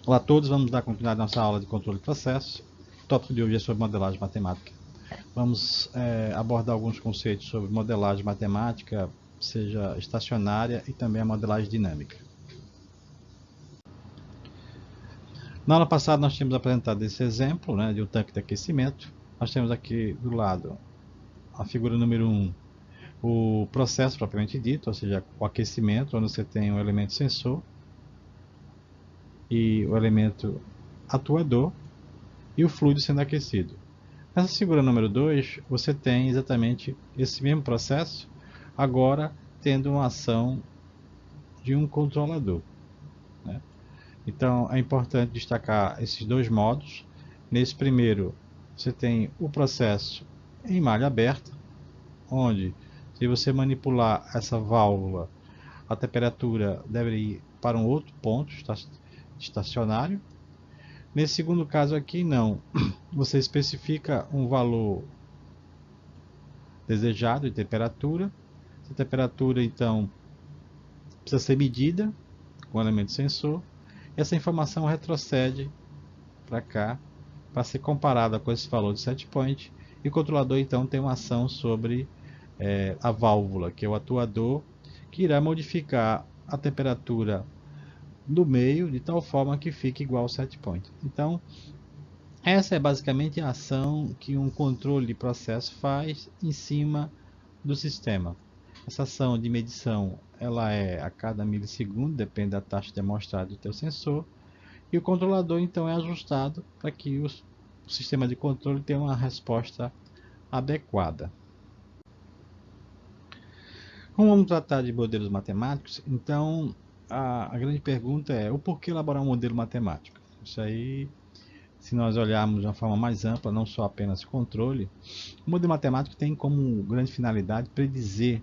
Olá a todos, vamos dar continuidade à nossa aula de controle de processos. O tópico de hoje é sobre modelagem matemática. Vamos abordar alguns conceitos sobre modelagem matemática, seja estacionária e também a modelagem dinâmica. Na aula passada nós tínhamos apresentado esse exemplo, de um tanque de aquecimento. Nós temos aqui do lado a figura número 1, o processo propriamente dito, ou seja, o aquecimento, onde você tem um elemento sensor e o elemento atuador e o fluido sendo aquecido. Nessa figura número 2, você tem exatamente esse mesmo processo, agora tendo uma ação de um controlador. Então é importante destacar esses dois modos. Nesse primeiro, você tem o processo em malha aberta, onde se você manipular essa válvula, a temperatura deve ir para um outro ponto estacionário. Nesse segundo caso aqui, não. Você especifica um valor desejado de temperatura. Essa temperatura, então, precisa ser medida com o elemento sensor. Essa informação retrocede para cá, para ser comparada com esse valor de set point. E o controlador, então, tem uma ação sobre a válvula, que é o atuador, que irá modificar a temperatura do meio de tal forma que fique igual ao set point. Então, essa é basicamente a ação que um controle de processo faz em cima do sistema. Essa ação de medição ela é a cada milissegundo, depende da taxa demonstrada do teu sensor, e o controlador então é ajustado para que o sistema de controle tenha uma resposta adequada. Como vamos tratar de modelos matemáticos, então a grande pergunta é o porquê elaborar um modelo matemático? Isso aí, se nós olharmos de uma forma mais ampla, não só apenas controle, o modelo matemático tem como grande finalidade predizer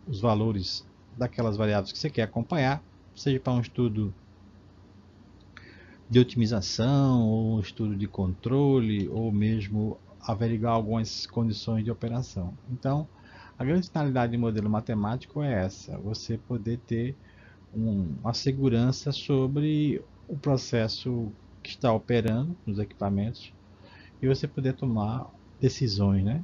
os valores daquelas variáveis que você quer acompanhar, seja para um estudo de otimização, ou um estudo de controle, ou mesmo averiguar algumas condições de operação. Então, a grande finalidade do modelo matemático é essa, você poder ter uma segurança sobre o processo que está operando nos equipamentos e você poder tomar decisões,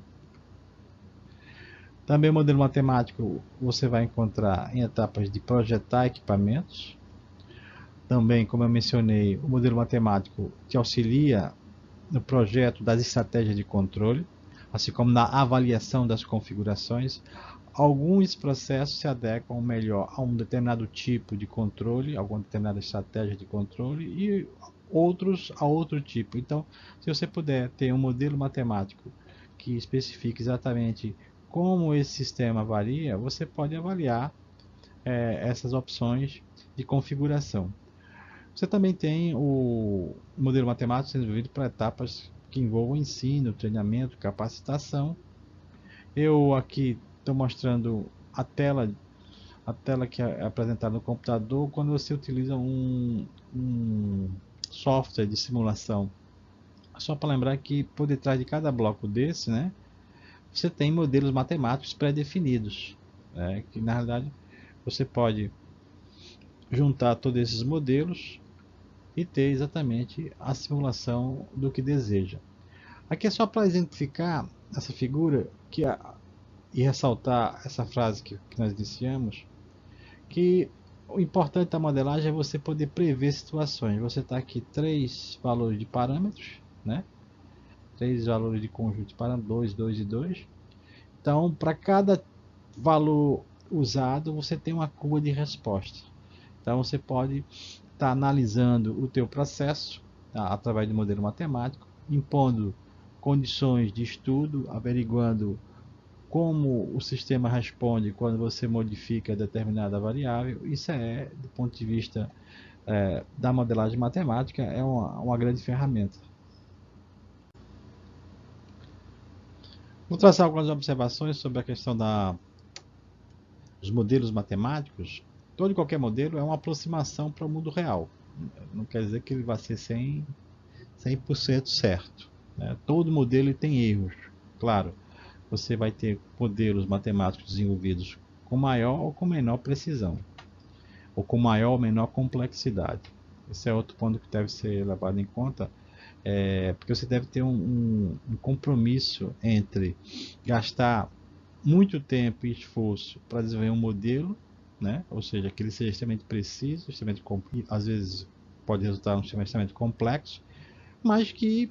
Também o modelo matemático você vai encontrar em etapas de projetar equipamentos. Também, como eu mencionei, o modelo matemático te auxilia no projeto das estratégias de controle, assim como na avaliação das configurações. Alguns processos se adequam melhor a um determinado tipo de controle, alguma determinada estratégia de controle, e outros a outro tipo. Então, se você puder ter um modelo matemático que especifique exatamente como esse sistema varia, você pode avaliar essas opções de configuração. Você também tem o modelo matemático sendo desenvolvido para etapas que envolvam ensino, treinamento, capacitação. Eu aqui estou mostrando a tela que é apresentada no computador quando você utiliza um software de simulação. Só para lembrar que por detrás de cada bloco desse, você tem modelos matemáticos pré-definidos, que na realidade você pode juntar todos esses modelos e ter exatamente a simulação do que deseja. Aqui é só para exemplificar essa figura e ressaltar essa frase que nós iniciamos, que o importante da modelagem é você poder prever situações. Você está aqui 3 valores de parâmetros, 3 valores de conjunto de parâmetros, 2, 2 e 2. Então, para cada valor usado, você tem uma curva de resposta. Então, você pode estar analisando o teu processo através do modelo matemático, impondo condições de estudo, averiguando como o sistema responde quando você modifica determinada variável. Isso do ponto de vista da modelagem matemática, é uma grande ferramenta. Vou traçar algumas observações sobre a questão dos modelos matemáticos. Todo e qualquer modelo é uma aproximação para o mundo real. Não quer dizer que ele vai ser 100% certo. Todo modelo tem erros, claro. Você vai ter modelos matemáticos desenvolvidos com maior ou com menor precisão, ou com maior ou menor complexidade. Esse é outro ponto que deve ser levado em conta, porque você deve ter um compromisso entre gastar muito tempo e esforço para desenvolver um modelo, né? Ou seja, que ele seja extremamente preciso, às vezes pode resultar um sistema extremamente complexo, mas que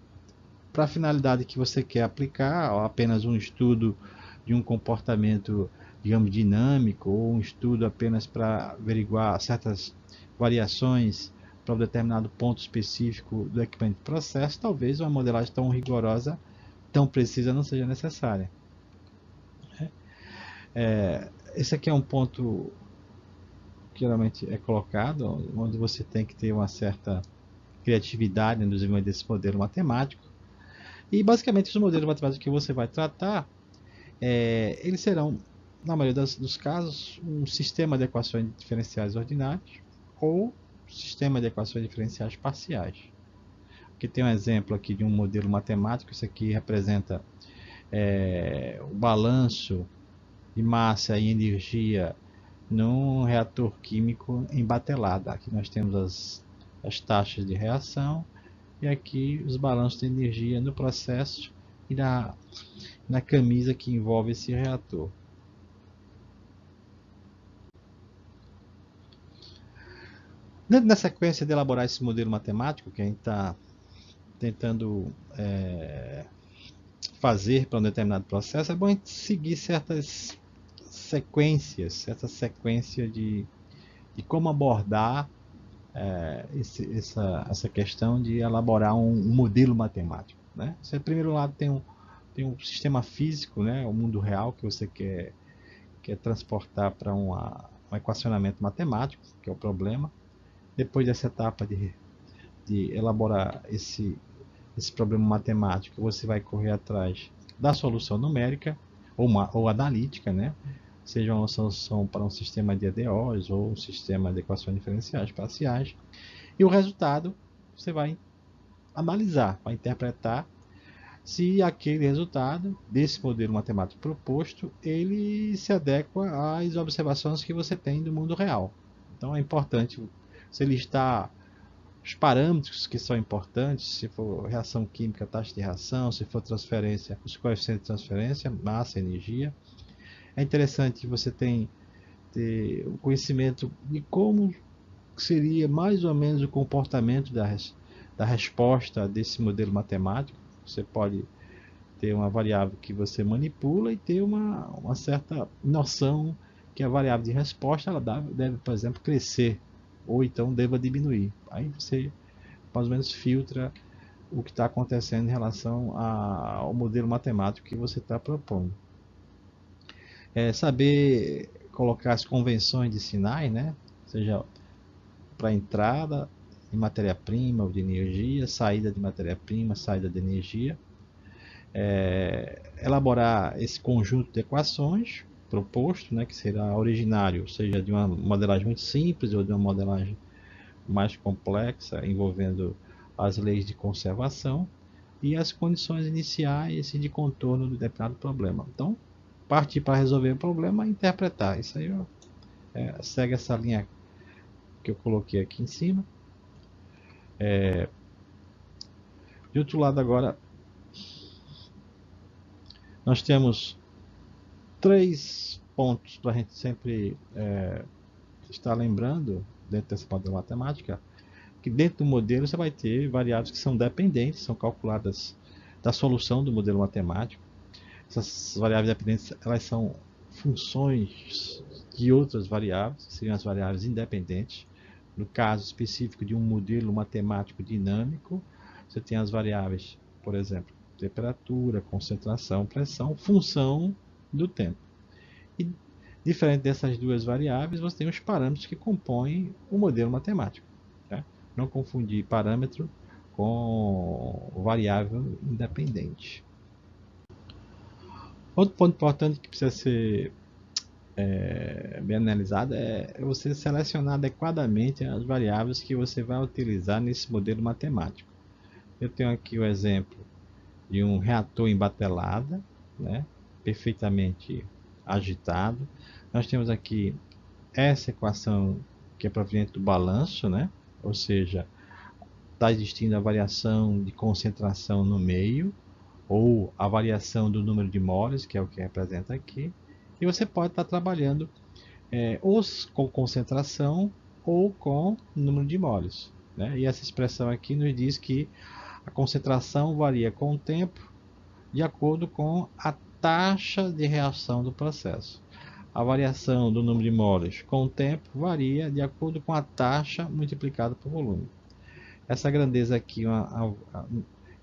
para a finalidade que você quer aplicar, ou apenas um estudo de um comportamento, digamos, dinâmico, ou um estudo apenas para averiguar certas variações para um determinado ponto específico do equipamento de processo, talvez uma modelagem tão rigorosa, tão precisa não seja necessária. Esse aqui é um ponto que geralmente é colocado, onde você tem que ter uma certa criatividade no desenvolvimento desse modelo matemático. E basicamente os modelos matemáticos que você vai tratar, eles serão, na maioria dos casos, um sistema de equações diferenciais ordinárias ou sistema de equações diferenciais parciais. Aqui tem um exemplo aqui de um modelo matemático. Isso aqui representa o balanço de massa e energia num reator químico em batelada. Aqui nós temos as taxas de reação e aqui os balanços de energia no processo e na camisa que envolve esse reator. Na sequência de elaborar esse modelo matemático que a gente está tentando fazer para um determinado processo, é bom a gente seguir certas sequências, certa sequência de como abordar essa questão de elaborar um modelo matemático, né? Você, em primeiro lado, tem um sistema físico, né? O mundo real que você quer transportar para um equacionamento matemático, que é o problema. Depois dessa etapa de elaborar esse problema matemático, você vai correr atrás da solução numérica ou analítica, né? Seja uma solução para um sistema de EDOs ou um sistema de equações diferenciais parciais. E o resultado você vai analisar, vai interpretar se aquele resultado desse modelo matemático proposto, ele se adequa às observações que você tem do mundo real. Então é importante você listar os parâmetros que são importantes, se for reação química, taxa de reação, se for transferência, os coeficientes de transferência, massa, energia. É interessante que você ter o conhecimento de como seria mais ou menos o comportamento da resposta desse modelo matemático. Você pode ter uma variável que você manipula e ter uma certa noção que a variável de resposta ela deve, por exemplo, crescer ou então deva diminuir. Aí você mais ou menos filtra o que está acontecendo em relação ao modelo matemático que você está propondo. Saber colocar as convenções de sinais, né? Seja para entrada de matéria-prima ou de energia, saída de matéria-prima, saída de energia. Elaborar esse conjunto de equações proposto, né, que será originário, seja de uma modelagem muito simples ou de uma modelagem mais complexa, envolvendo as leis de conservação e as condições iniciais de contorno de determinado problema. Então, partir para resolver o problema e interpretar. Isso aí segue essa linha que eu coloquei aqui em cima. De outro lado agora, nós temos 3 pontos para a gente sempre estar lembrando dentro dessa modelo matemática, que dentro do modelo você vai ter variáveis que são dependentes, são calculadas da solução do modelo matemático. Essas variáveis dependentes, elas são funções de outras variáveis, que seriam as variáveis independentes. No caso específico de um modelo matemático dinâmico, você tem as variáveis, por exemplo, temperatura, concentração, pressão, função do tempo. E diferente dessas duas variáveis, você tem os parâmetros que compõem o modelo matemático. Tá? Não confundir parâmetro com variável independente. Outro ponto importante que precisa ser bem analisado é você selecionar adequadamente as variáveis que você vai utilizar nesse modelo matemático. Eu tenho aqui o exemplo de um reator em batelada, né, perfeitamente agitado. Nós temos aqui essa equação que é proveniente do balanço, né, ou seja, está existindo a variação de concentração no meio, ou a variação do número de moles, que é o que representa aqui, e você pode estar trabalhando ou com concentração ou com número de moles, né? E essa expressão aqui nos diz que a concentração varia com o tempo de acordo com a taxa de reação do processo. A variação do número de moles com o tempo varia de acordo com a taxa multiplicada por volume. Essa grandeza aqui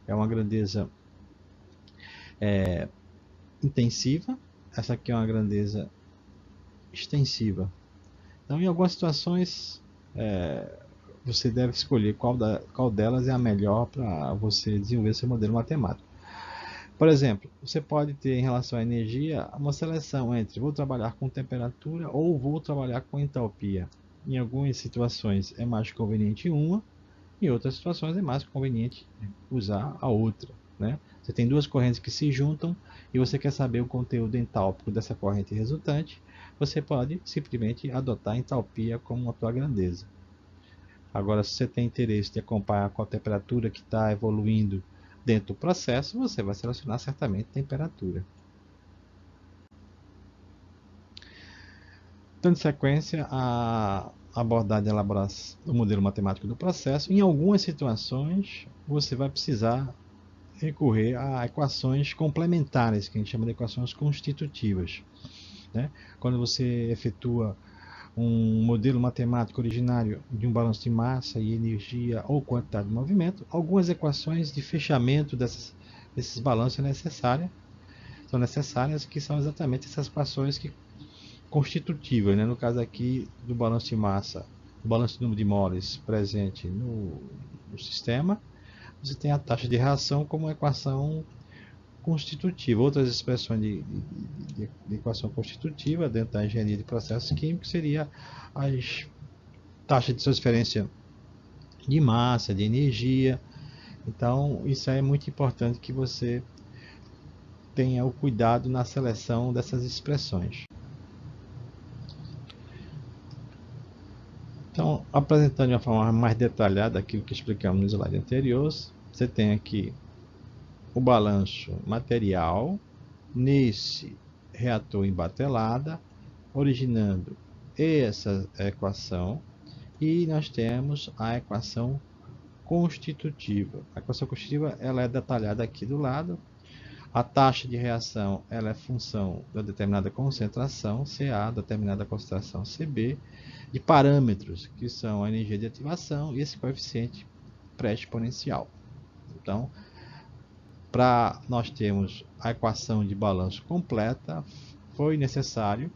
é uma grandeza intensiva, essa aqui é uma grandeza extensiva. Então, em algumas situações, você deve escolher qual delas é a melhor para você desenvolver seu modelo matemático. Por exemplo, você pode ter em relação à energia uma seleção entre vou trabalhar com temperatura ou vou trabalhar com entalpia. Em algumas situações é mais conveniente uma, em outras situações é mais conveniente usar a outra, né? Você tem duas correntes que se juntam e você quer saber o conteúdo entálpico dessa corrente resultante, você pode simplesmente adotar a entalpia como a sua grandeza. Agora, se você tem interesse de acompanhar com a temperatura que está evoluindo dentro do processo, você vai selecionar certamente temperatura. Dando sequência a abordar e elaborar o modelo matemático do processo, em algumas situações você vai precisar recorrer a equações complementares, que a gente chama de equações constitutivas, né? Quando você efetua um modelo matemático originário de um balanço de massa e energia ou quantidade de movimento, algumas equações de fechamento desses balanços são necessárias, que são exatamente essas equações constitutivas, né? No caso aqui do balanço de massa, o balanço de número de moles presente no sistema, você tem a taxa de reação como uma equação constitutiva. Outras expressões de equação constitutiva dentro da engenharia de processos químicos seria as taxas de transferência de massa, de energia. Então, isso é muito importante que você tenha o cuidado na seleção dessas expressões. Então, apresentando de uma forma mais detalhada aquilo que explicamos no slide anterior, você tem aqui o balanço material nesse reator em batelada, originando essa equação, e nós temos a equação constitutiva. A equação constitutiva ela é detalhada aqui do lado. A taxa de reação ela é função da determinada concentração, Ca, determinada concentração, Cb, de parâmetros, que são a energia de ativação e esse coeficiente pré-exponencial. Então, para nós termos a equação de balanço completa, foi necessário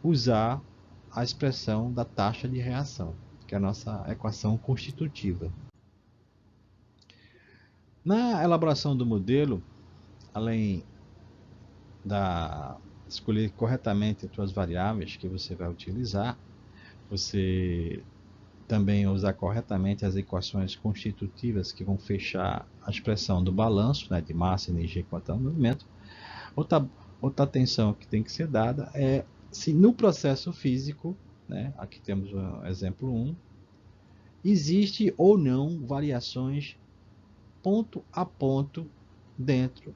usar a expressão da taxa de reação, que é a nossa equação constitutiva. Na elaboração do modelo, além da escolher corretamente as suas variáveis que você vai utilizar, você também usar corretamente as equações constitutivas que vão fechar a expressão do balanço, né, de massa, energia e quantidade de movimento. Outra atenção que tem que ser dada é se no processo físico, né, aqui temos o exemplo 1, existe ou não variações ponto a ponto dentro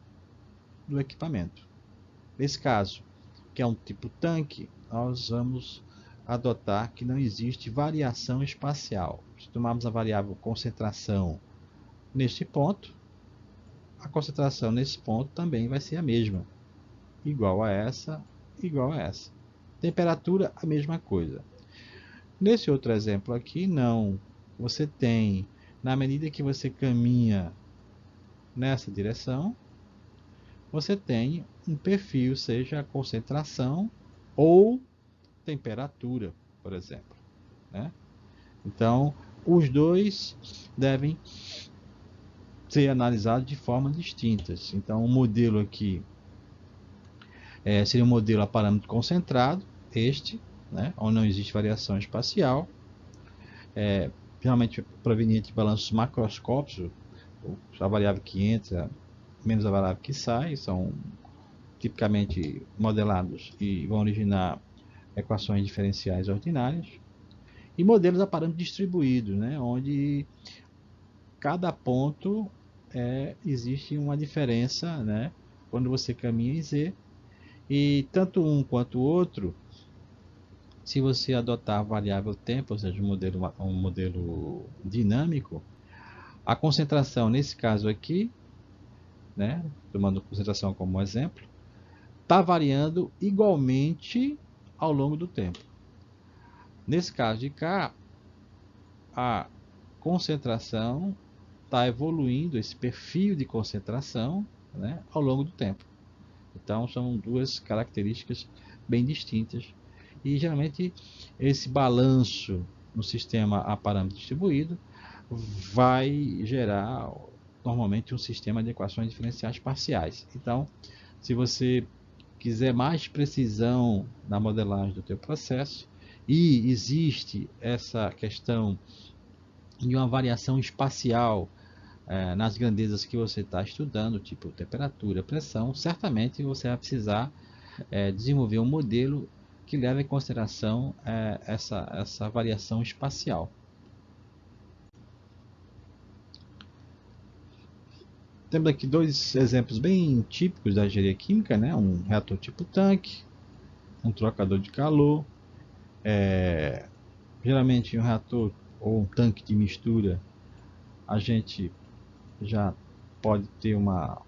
do equipamento. Nesse caso, que é um tipo tanque, nós vamos adotar que não existe variação espacial. Se tomarmos a variável concentração neste ponto, a concentração nesse ponto também vai ser a mesma, igual a essa, igual a essa. Temperatura, a mesma coisa. Nesse outro exemplo aqui, não. Você tem, na medida que você caminha nessa direção, você tem um perfil, seja a concentração ou temperatura, por exemplo, né? Então, os dois devem ser analisados de formas distintas. Então, o modelo aqui seria um modelo a parâmetro concentrado, né, onde não existe variação espacial, geralmente proveniente de balanços macroscópicos, a variável que entra menos a variável que sai, são tipicamente modelados e vão originar equações diferenciais ordinárias, e modelos a parâmetro distribuído, né, onde cada ponto existe uma diferença, né? Quando você caminha em Z, e tanto um quanto o outro, se você adotar a variável tempo, ou seja, um modelo dinâmico, a concentração nesse caso aqui, né, tomando concentração como exemplo, está variando igualmente ao longo do tempo. Nesse caso de cá, a concentração está evoluindo, esse perfil de concentração, né, ao longo do tempo. Então são duas características bem distintas. E geralmente esse balanço no sistema a parâmetro distribuído vai gerar normalmente um sistema de equações diferenciais parciais. Então, se você quiser mais precisão na modelagem do teu processo, e existe essa questão de uma variação espacial nas grandezas que você está estudando, tipo temperatura, pressão, certamente você vai precisar desenvolver um modelo que leve em consideração essa variação espacial. Temos aqui dois exemplos bem típicos da engenharia química, né? Um reator tipo tanque, um trocador de calor. Geralmente um reator ou um tanque de mistura, a gente já pode ter uma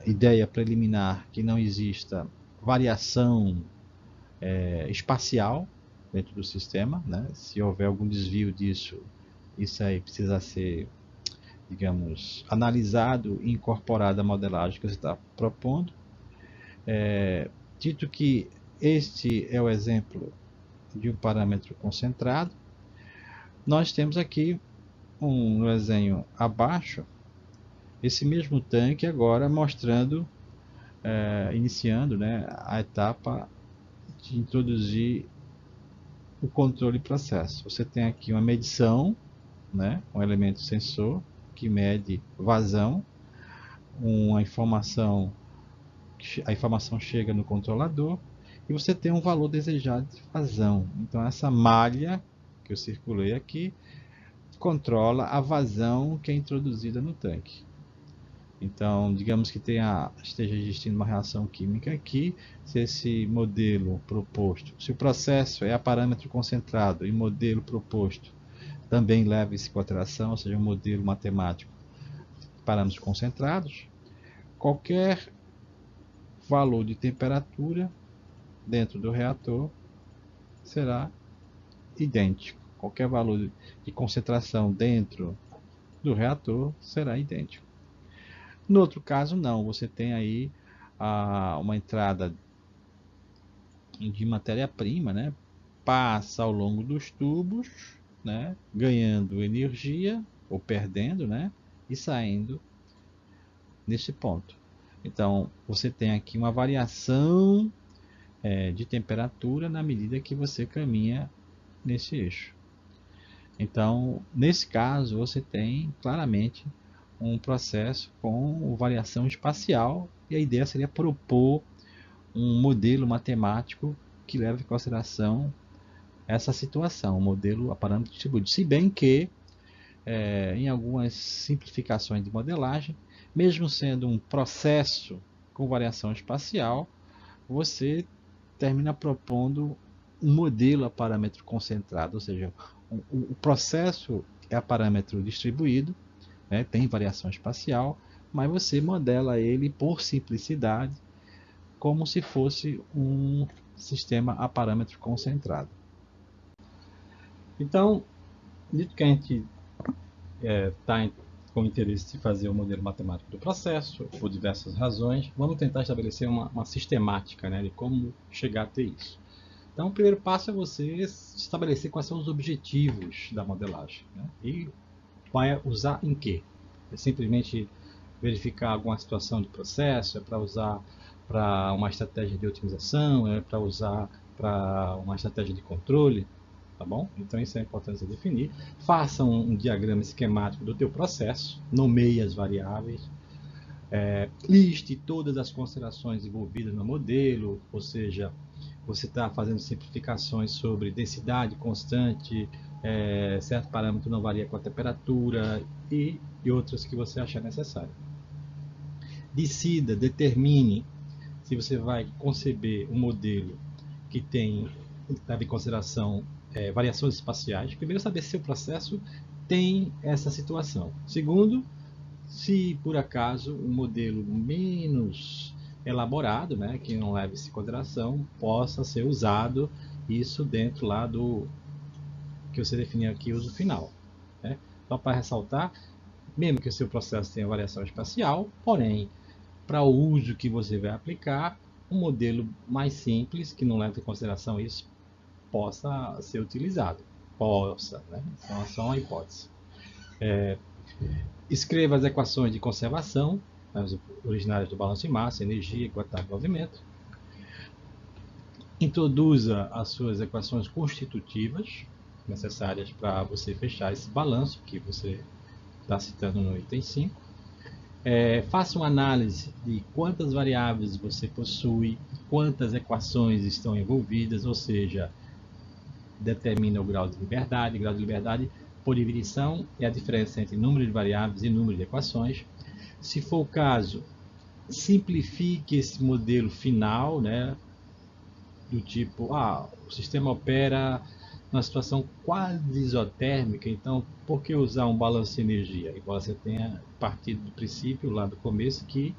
ideia preliminar que não exista variação espacial dentro do sistema, né? Se houver algum desvio disso, isso aí precisa ser, digamos, analisado e incorporado à modelagem que você está propondo. Dito que este é o exemplo de um parâmetro concentrado, nós temos aqui no desenho abaixo esse mesmo tanque agora mostrando, iniciando, né, a etapa de introduzir o controle processo. Você tem aqui uma medição, né, um elemento sensor que mede vazão, a informação chega no controlador e você tem um valor desejado de vazão. Então essa malha que eu circulei aqui controla a vazão que é introduzida no tanque. Então, digamos que esteja existindo uma reação química aqui, se esse modelo proposto, se o processo é a parâmetro concentrado e o modelo proposto também leva isso em consideração, ou seja, um modelo matemático de parâmetros concentrados, qualquer valor de temperatura dentro do reator será idêntico. Qualquer valor de concentração dentro do reator será idêntico. No outro caso, não. Você tem aí uma entrada de matéria-prima, né? Passa ao longo dos tubos, né? Ganhando energia ou perdendo, né? E saindo nesse ponto. Então, você tem aqui uma variação de temperatura na medida que você caminha nesse eixo. Então, nesse caso, você tem claramente um processo com variação espacial e a ideia seria propor um modelo matemático que leve em consideração essa situação, um modelo a parâmetro distribuído. Se bem que, em algumas simplificações de modelagem, mesmo sendo um processo com variação espacial, você termina propondo um modelo a parâmetro concentrado, ou seja, o processo é a parâmetro distribuído, né, tem variação espacial, mas você modela ele por simplicidade como se fosse um sistema a parâmetro concentrado. Então, dito que a gente está com interesse de fazer o modelo matemático do processo, por diversas razões, vamos tentar estabelecer uma sistemática, né, de como chegar até isso. Então, o primeiro passo é você estabelecer quais são os objetivos da modelagem, né, e vai usar em quê? É simplesmente verificar alguma situação de processo, é para usar para uma estratégia de otimização, é para usar para uma estratégia de controle, tá bom? Então isso é importante você definir. Faça um diagrama esquemático do teu processo, nomeie as variáveis, liste todas as considerações envolvidas no modelo, ou seja, você está fazendo simplificações sobre densidade constante, certo parâmetro não varia com a temperatura e outros que você achar necessário. Decida, determine se você vai conceber um modelo que leva em consideração variações espaciais. Primeiro, saber se o processo tem essa situação. Segundo, se por acaso um modelo menos elaborado, né, que não leve isso em consideração, possa ser usado isso dentro lá do que você definiu aqui, uso final. Né? Só para ressaltar, mesmo que o seu processo tenha variação espacial, porém, para o uso que você vai aplicar, um modelo mais simples, que não leva em consideração isso, possa ser utilizado. Possa, né? Então é só uma hipótese. Escreva as equações de conservação, as originárias do balanço de massa, energia, quantidade de movimento. Introduza as suas equações constitutivas, necessárias para você fechar esse balanço que você está citando no item 5. Faça uma análise de quantas variáveis você possui, quantas equações estão envolvidas, ou seja, determina o grau de liberdade. Grau de liberdade, por definição, é a diferença entre número de variáveis e número de equações. Se for o caso, simplifique esse modelo final, né, do tipo, o sistema opera numa situação quase isotérmica, então por que usar um balanço de energia? Embora você tenha partido do princípio, lá do começo, que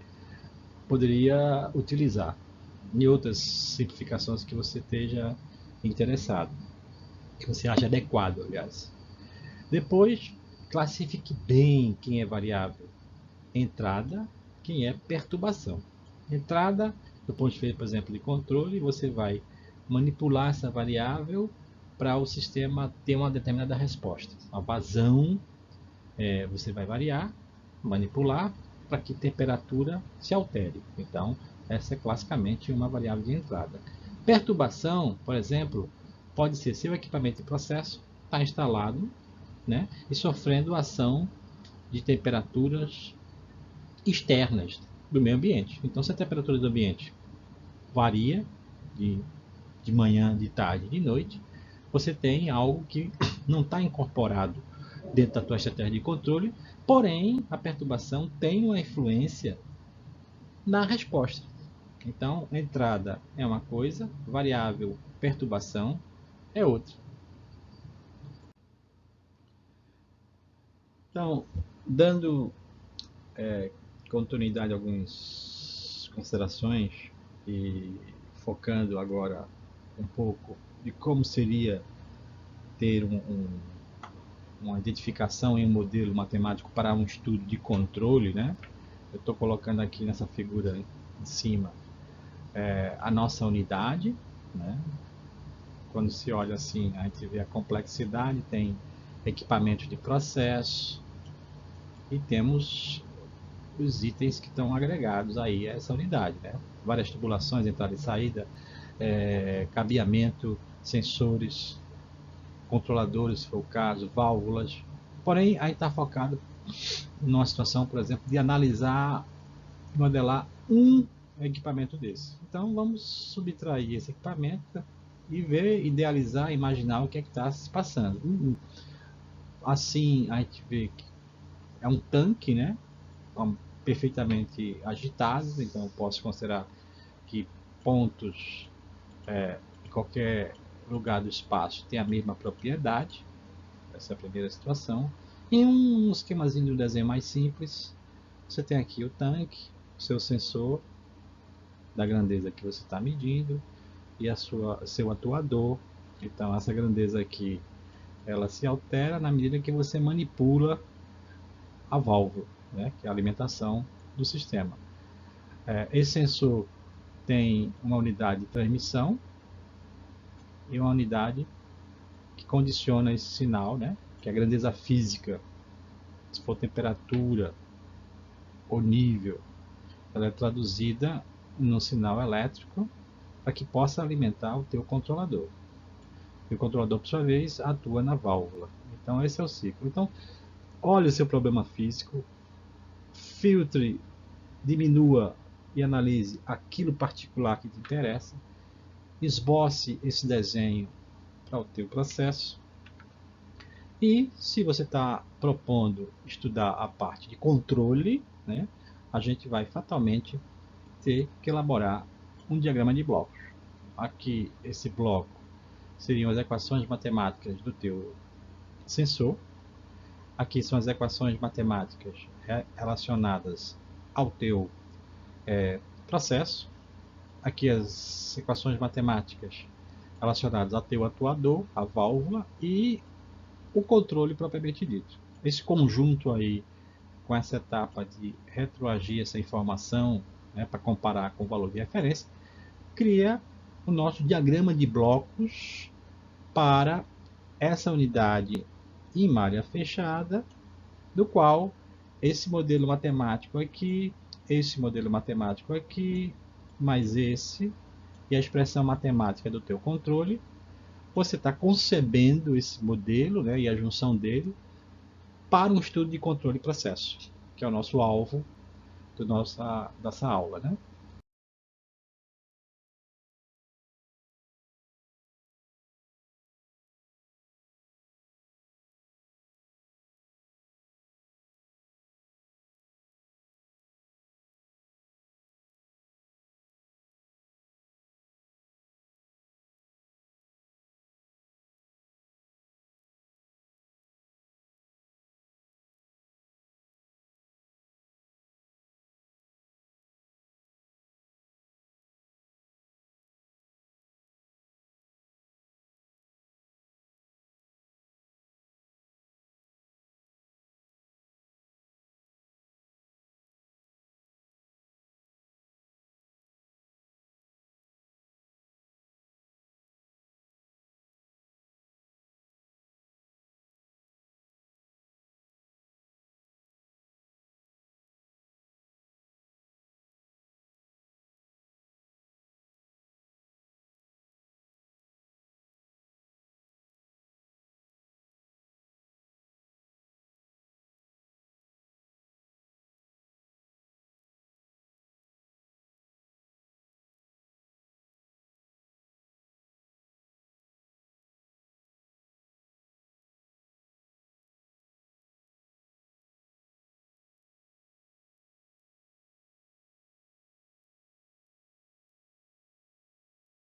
poderia utilizar. E outras simplificações que você esteja interessado, que você acha adequado, aliás. Depois, classifique bem quem é variável entrada, quem é perturbação. Entrada, do ponto de vista, por exemplo, de controle, você vai manipular essa variável para o sistema ter uma determinada resposta. A vazão, você vai variar, manipular, para que a temperatura se altere. Então, essa é classicamente uma variável de entrada. Perturbação, por exemplo, pode ser seu equipamento de processo está instalado, né, e sofrendo ação de temperaturas externas do meio ambiente. Então, se a temperatura do ambiente varia de manhã, de tarde, de noite, você tem algo que não está incorporado dentro da tua estratégia de controle, porém a perturbação tem uma influência na resposta. Então, entrada é uma coisa, variável perturbação é outra. Então, dando continuidade a algumas considerações e focando agora um pouco de como seria ter uma identificação em um modelo matemático para um estudo de controle, né? Eu estou colocando aqui nessa figura em cima a nossa unidade, né? Quando se olha assim, a gente vê a complexidade, tem equipamentos de processo e temos os itens que estão agregados aí a essa unidade, né? Várias tubulações, entrada e saída, cabeamento, sensores, controladores, se for o caso, válvulas. Porém, aí está focado numa situação, por exemplo, de analisar e modelar um equipamento desse. Então, vamos subtrair esse equipamento e ver, idealizar, imaginar o que é que está se passando. Assim, a gente vê que é um tanque, né? Perfeitamente agitados, então eu posso considerar que pontos em qualquer lugar do espaço tem a mesma propriedade. Essa é a primeira situação. Em um esquemazinho de um desenho mais simples, você tem aqui o tanque, o seu sensor da grandeza que você está medindo e seu atuador. Então essa grandeza aqui ela se altera na medida que você manipula a válvula, né, que é a alimentação do sistema. Esse sensor tem uma unidade de transmissão e uma unidade que condiciona esse sinal, né, que é a grandeza física. Se for temperatura ou nível, ela é traduzida no sinal elétrico para que possa alimentar o teu controlador. E o controlador, por sua vez, atua na válvula. Então esse é o ciclo. Então, olhe o seu problema físico, filtre, diminua e analise aquilo particular que te interessa, esboce esse desenho para o teu processo, E se você está propondo estudar a parte de controle, né, a gente vai fatalmente ter que elaborar um diagrama de blocos. Aqui, esse bloco seriam as equações matemáticas do teu sensor. Aqui são as equações matemáticas relacionadas ao teu processo. Aqui as equações matemáticas relacionadas ao teu atuador, a válvula e o controle propriamente dito. Esse conjunto aí, com essa etapa de retroagir essa informação, né, para comparar com o valor de referência, cria o nosso diagrama de blocos para essa unidade em malha fechada, do qual esse modelo matemático aqui, esse modelo matemático aqui, mais esse, e a expressão matemática do teu controle. Você está concebendo esse modelo, né, e a junção dele para um estudo de controle de processo, que é o nosso alvo dessa aula, né?